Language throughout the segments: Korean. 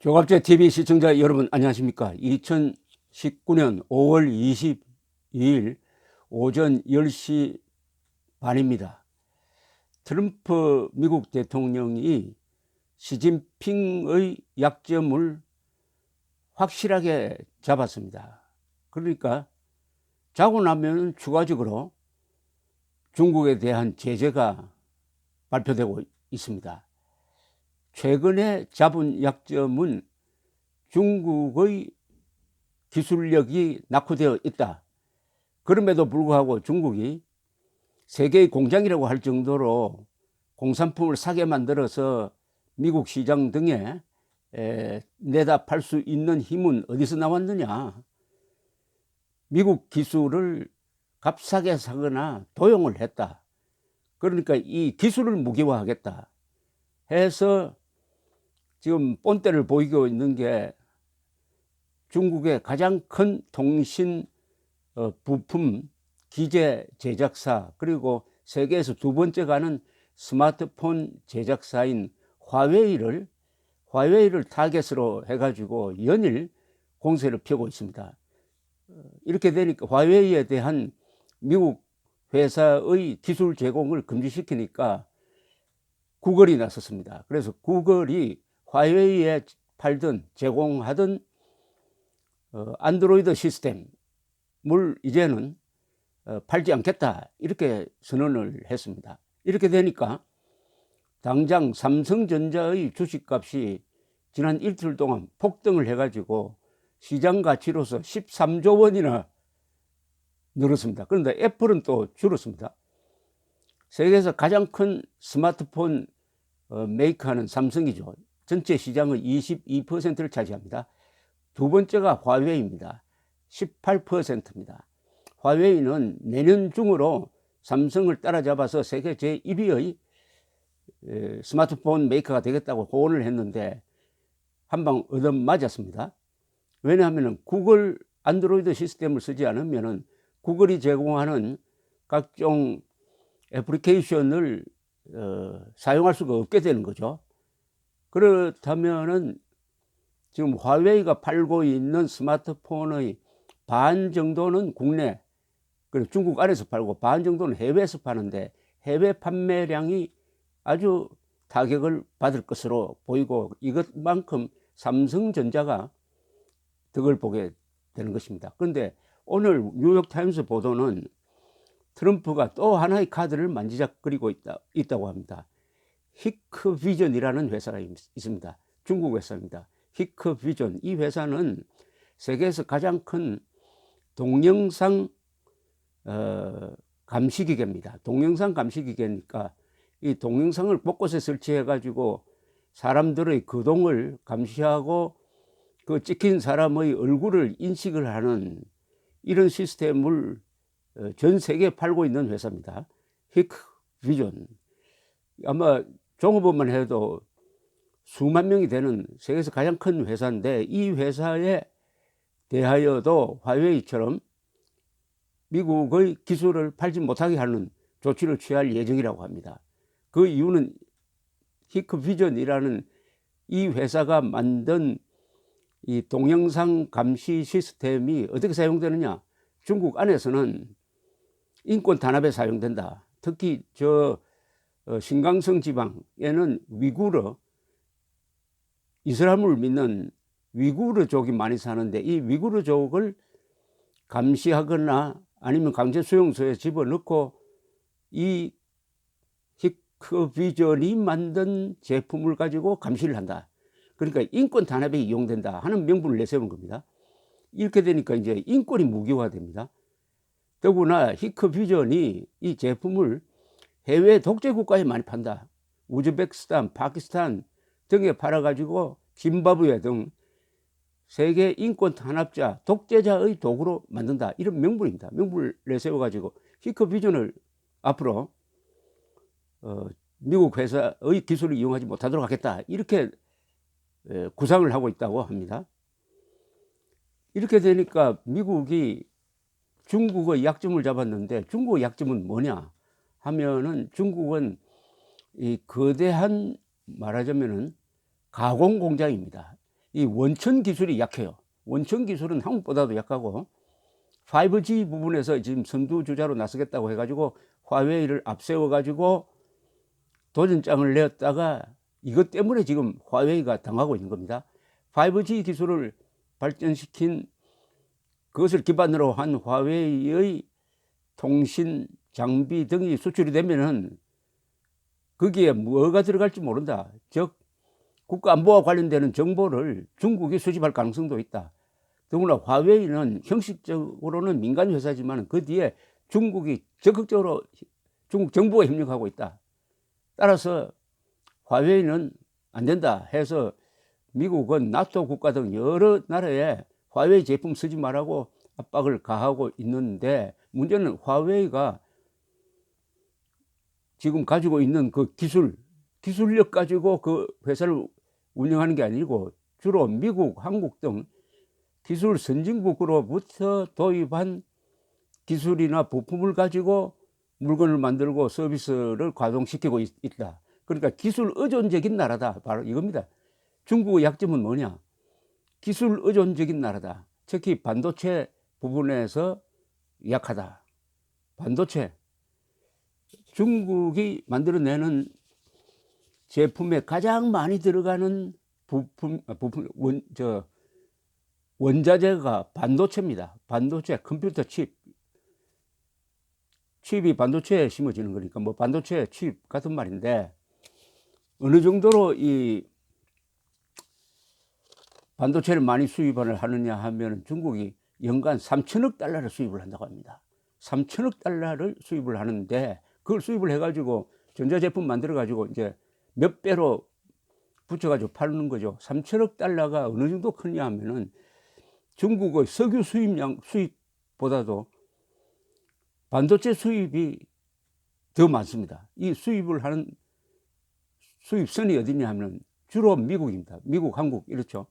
조갑제 TV 시청자 여러분 안녕하십니까? 2019년 5월 22일 오전 10시 반입니다. 트럼프 미국 대통령이 시진핑의 약점을 확실하게 잡았습니다. 그러니까 자고 나면 추가적으로 중국에 대한 제재가 발표되고 있습니다. 최근에 잡은 약점은 중국의 기술력이 낙후되어 있다. 그럼에도 불구하고 중국이 세계의 공장이라고 할 정도로 공산품을 사게 만들어서 미국 시장 등에 내다 팔 수 있는 힘은 어디서 나왔느냐. 미국 기술을 값싸게 사거나 도용을 했다. 그러니까 이 기술을 무기화하겠다 해서 지금 본때를 보이고 있는 게 중국의 가장 큰 통신 부품 기계 제작사, 그리고 세계에서 두 번째 가는 스마트폰 제작사인 화웨이를 타겟으로 해가지고 연일 공세를 펴고 있습니다. 이렇게 되니까 화웨이에 대한 미국 회사의 기술 제공을 금지시키니까 구글이 나섰습니다. 그래서 구글이 화웨이에 제공하던 안드로이드 시스템을 이제는 팔지 않겠다, 이렇게 선언을 했습니다. 이렇게 되니까 당장 삼성전자의 주식값이 지난 일주일 동안 폭등을 해가지고 시장 가치로서 13조 원이나 늘었습니다. 그런데 애플은 또 줄었습니다. 세계에서 가장 큰 스마트폰 메이커는 삼성이죠. 전체 시장의 22%를 차지합니다. 두 번째가 화웨이입니다. 18%입니다. 화웨이는 내년 중으로 삼성을 따라잡아서 세계 제1위의 스마트폰 메이커가 되겠다고 호언을 했는데 한방 얻어맞았습니다. 왜냐하면 구글 안드로이드 시스템을 쓰지 않으면 구글이 제공하는 각종 애플리케이션을 사용할 수가 없게 되는 거죠. 그렇다면은 지금 화웨이가 팔고 있는 스마트폰의 반 정도는 국내, 그리고 중국 안에서 팔고 반 정도는 해외에서 파는데 해외 판매량이 아주 타격을 받을 것으로 보이고, 이것만큼 삼성전자가 덕을 보게 되는 것입니다. 그런데 오늘 뉴욕타임스 보도는 트럼프가 또 하나의 카드를 만지작거리고 있다고 합니다. 히크비전이라는 회사가 있습니다. 중국 회사입니다. 히크비전, 이 회사는 세계에서 가장 큰 동영상 감시기계입니다. 동영상 감시기계니까 이 동영상을 곳곳에 설치해 가지고 사람들의 거동을 감시하고 그 찍힌 사람의 얼굴을 인식을 하는 이런 시스템을 전 세계에 팔고 있는 회사입니다. 히크비전. 아마 종업원만 해도 수만 명이 되는 세계에서 가장 큰 회사인데, 이 회사에 대하여도 화웨이처럼 미국의 기술을 팔지 못하게 하는 조치를 취할 예정이라고 합니다. 그 이유는 히크비전이라는 이 회사가 만든 이 동영상 감시 시스템이 어떻게 사용되느냐. 중국 안에서는 인권 탄압에 사용된다. 특히 신강성 지방에는 이슬람을 믿는 위구르족이 많이 사는데, 이 위구르족을 감시하거나 아니면 강제 수용소에 집어넣고 이 히크비전이 만든 제품을 가지고 감시를 한다. 그러니까 인권 탄압에 이용된다 하는 명분을 내세우는 겁니다. 이렇게 되니까 이제 인권이 무기화됩니다. 더구나 히크비전이 이 제품을 해외 독재 국가에 많이 판다. 우즈베키스탄, 파키스탄 등에 팔아가지고 짐바브웨 등 세계 인권 탄압자, 독재자의 도구로 만든다, 이런 명분입니다. 명분을 내세워가지고 히크비전을 앞으로 미국 회사의 기술을 이용하지 못하도록 하겠다, 이렇게 구상을 하고 있다고 합니다. 이렇게 되니까 미국이 중국의 약점을 잡았는데, 중국의 약점은 뭐냐 하면은 중국은 이 거대한, 말하자면은 가공 공장입니다. 이 원천 기술이 약해요. 원천 기술은 한국보다도 약하고 5G 부분에서 지금 선두주자로 나서겠다고 해가지고 화웨이를 앞세워가지고 도전장을 내었다가 이것 때문에 지금 화웨이가 당하고 있는 겁니다. 5G 기술을 발전시킨 그것을 기반으로 한 화웨이의 통신 장비 등이 수출이 되면은 거기에 뭐가 들어갈지 모른다. 즉 국가안보와 관련되는 정보를 중국이 수집할 가능성도 있다. 더구나 화웨이는 형식적으로는 민간 회사지만 그 뒤에 중국이 적극적으로 중국 정부가 협력하고 있다. 따라서 화웨이는 안 된다 해서 미국은 나토 국가 등 여러 나라에 화웨이 제품 쓰지 말라고 압박을 가하고 있는데, 문제는 화웨이가 지금 가지고 있는 그 기술력 가지고 그 회사를 운영하는 게 아니고 주로 미국, 한국 등 기술 선진국으로부터 도입한 기술이나 부품을 가지고 물건을 만들고 서비스를 가동시키고 있다. 그러니까 기술 의존적인 나라다. 바로 이겁니다. 중국의 약점은 뭐냐? 기술 의존적인 나라다. 특히 반도체 부분에서 약하다. 반도체. 중국이 만들어내는 제품에 가장 많이 들어가는 원자재가 반도체입니다. 반도체, 컴퓨터 칩이 반도체에 심어지는 거니까 뭐 반도체 칩 같은 말인데, 어느 정도로 이 반도체를 많이 수입을 하느냐 하면 중국이 연간 3천억 달러를 수입을 한다고 합니다. 3천억 달러를 수입을 하는데 그걸 수입을 해가지고 전자제품 만들어가지고 이제 몇 배로 붙여가지고 파는 거죠. 3천억 달러가 어느 정도 크냐 하면은 중국의 석유 수입보다도 반도체 수입이 더 많습니다. 이 수입을 하는 수입선이 어디냐 하면 주로 미국입니다. 미국, 한국 이렇죠.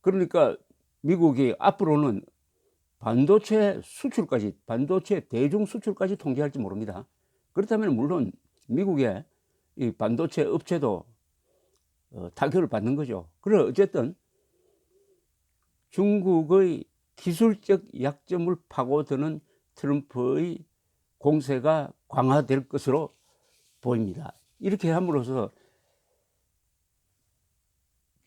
그러니까 미국이 앞으로는 반도체 수출까지, 반도체 대중 수출까지 통제할지 모릅니다. 그렇다면 물론 미국의 이 반도체 업체도 타격을 받는 거죠. 그러나 어쨌든 중국의 기술적 약점을 파고드는 트럼프의 공세가 강화될 것으로 보입니다. 이렇게 함으로써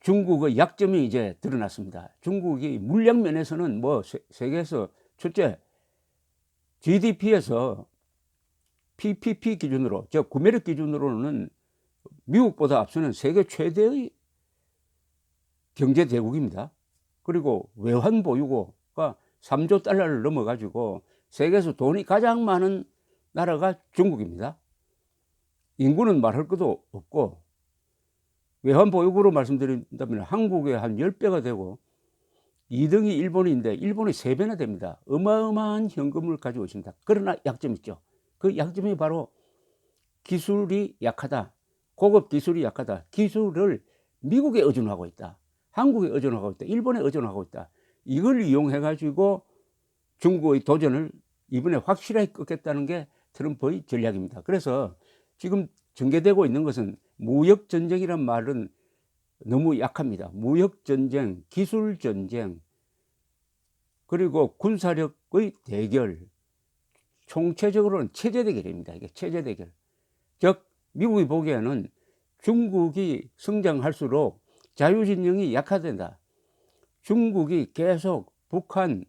중국의 약점이 이제 드러났습니다. 중국이 물량 면에서는 뭐 세계에서 첫째, GDP에서 PPP 기준으로, 즉 구매력 기준으로는 미국보다 앞서는 세계 최대의 경제 대국입니다. 그리고 외환 보유고가 3조 달러를 넘어가지고 세계에서 돈이 가장 많은 나라가 중국입니다. 인구는 말할 것도 없고, 외환 보유고로 말씀드린다면 한국의 한 10배가 되고 2등이 일본인데 일본이 3배나 됩니다. 어마어마한 현금을 가지고 있습니다. 그러나 약점이 있죠. 그 약점이 바로 기술이 약하다. 고급 기술이 약하다. 기술을 미국에 의존하고 있다. 한국에 의존하고 있다. 일본에 의존하고 있다. 이걸 이용해 가지고 중국의 도전을 이번에 확실하게 끊겠다는 게 트럼프의 전략입니다. 그래서 지금 전개되고 있는 것은 무역전쟁이란 말은 너무 약합니다. 무역전쟁, 기술전쟁, 그리고 군사력의 대결, 총체적으로는 체제대결입니다. 이게 체제대결. 즉 미국이 보기에는 중국이 성장할수록 자유진영이 약화된다. 중국이 계속 북한,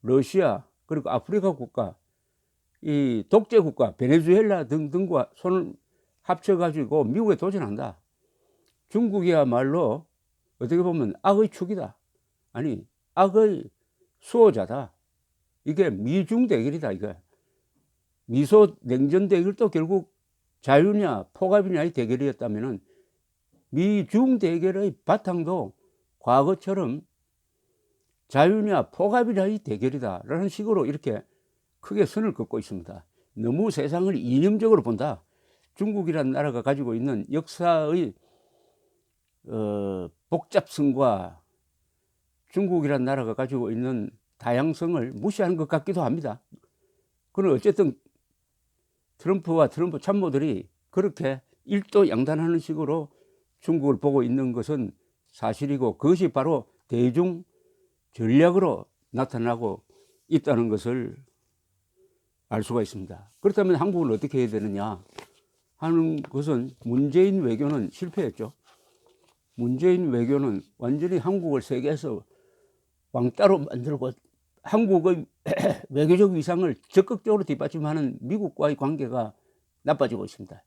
러시아, 그리고 아프리카 국가, 이 독재 국가 베네수엘라 등등과 손을 합쳐가지고 미국에 도전한다. 중국이야말로 어떻게 보면 악의 축이다. 아니, 악의 수호자다. 이게 미중 대결이다. 이게 미소 냉전 대결도 결국 자유냐 포갑이냐의 대결이었다면은 미중 대결의 바탕도 과거처럼 자유냐 포갑이냐의 대결이다라는 식으로 이렇게 크게 선을 긋고 있습니다. 너무 세상을 이념적으로 본다. 중국이라는 나라가 가지고 있는 역사의 복잡성과 중국이라는 나라가 가지고 있는 다양성을 무시하는 것 같기도 합니다. 그러나 어쨌든 트럼프와 트럼프 참모들이 그렇게 일도양단하는 식으로 중국을 보고 있는 것은 사실이고 그것이 바로 대중 전략으로 나타나고 있다는 것을 알 수가 있습니다. 그렇다면 한국은 어떻게 해야 되느냐 하는 것은 문재인 외교는 실패했죠. 문재인 외교는 완전히 한국을 세계에서 왕따로 만들고 한국의 외교적 위상을 적극적으로 뒷받침하는 미국과의 관계가 나빠지고 있습니다.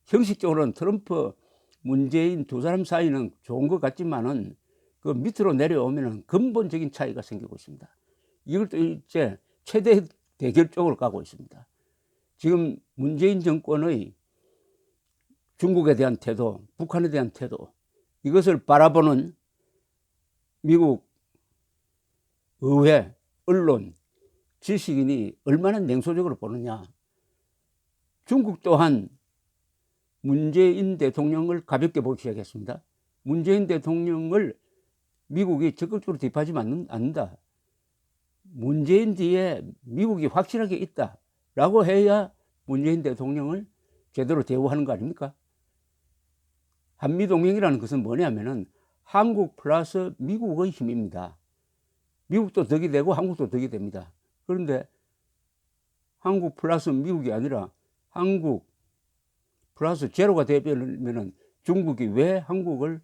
형식적으로는 트럼프, 문재인 두 사람 사이는 좋은 것 같지만은 그 밑으로 내려오면은 근본적인 차이가 생기고 있습니다. 이걸 또 이제 최대 대결 쪽으로 가고 있습니다. 지금 문재인 정권의 중국에 대한 태도, 북한에 대한 태도, 이것을 바라보는 미국 의회, 언론, 지식인이 얼마나 냉소적으로 보느냐. 중국 또한 문재인 대통령을 가볍게 보기 시작했습니다. 문재인 대통령을 미국이 적극적으로 뒷받침하지 않는다. 문재인 뒤에 미국이 확실하게 있다라고 해야 문재인 대통령을 제대로 대우하는 거 아닙니까? 한미동맹이라는 것은 뭐냐면은 한국 플러스 미국의 힘입니다. 미국도 덕이 되고 한국도 덕이 됩니다. 그런데 한국 플러스 미국이 아니라 한국 플러스 제로가 되면은 중국이 왜 한국을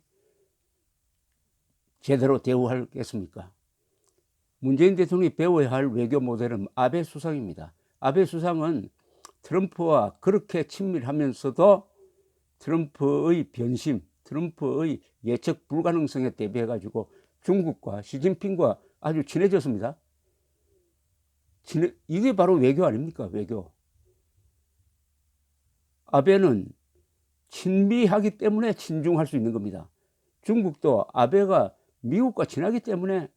제대로 대우하겠습니까? 문재인 대통령이 배워야 할 외교 모델은 아베 수상입니다. 아베 수상은 트럼프와 그렇게 친밀하면서도 트럼프의 변심, 트럼프의 예측 불가능성에 대비해가지고 중국과 시진핑과 아주 친해졌습니다. 이게 바로 외교 아닙니까? 외교. 아베는 친미하기 때문에 친중할 수 있는 겁니다. 중국도 아베가 미국과 친하기 때문에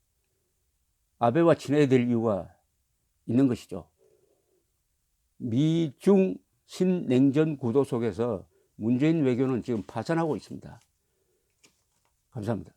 아베와 친해야 될 이유가 있는 것이죠. 미중 신냉전 구도 속에서 문재인 외교는 지금 파산하고 있습니다. 감사합니다.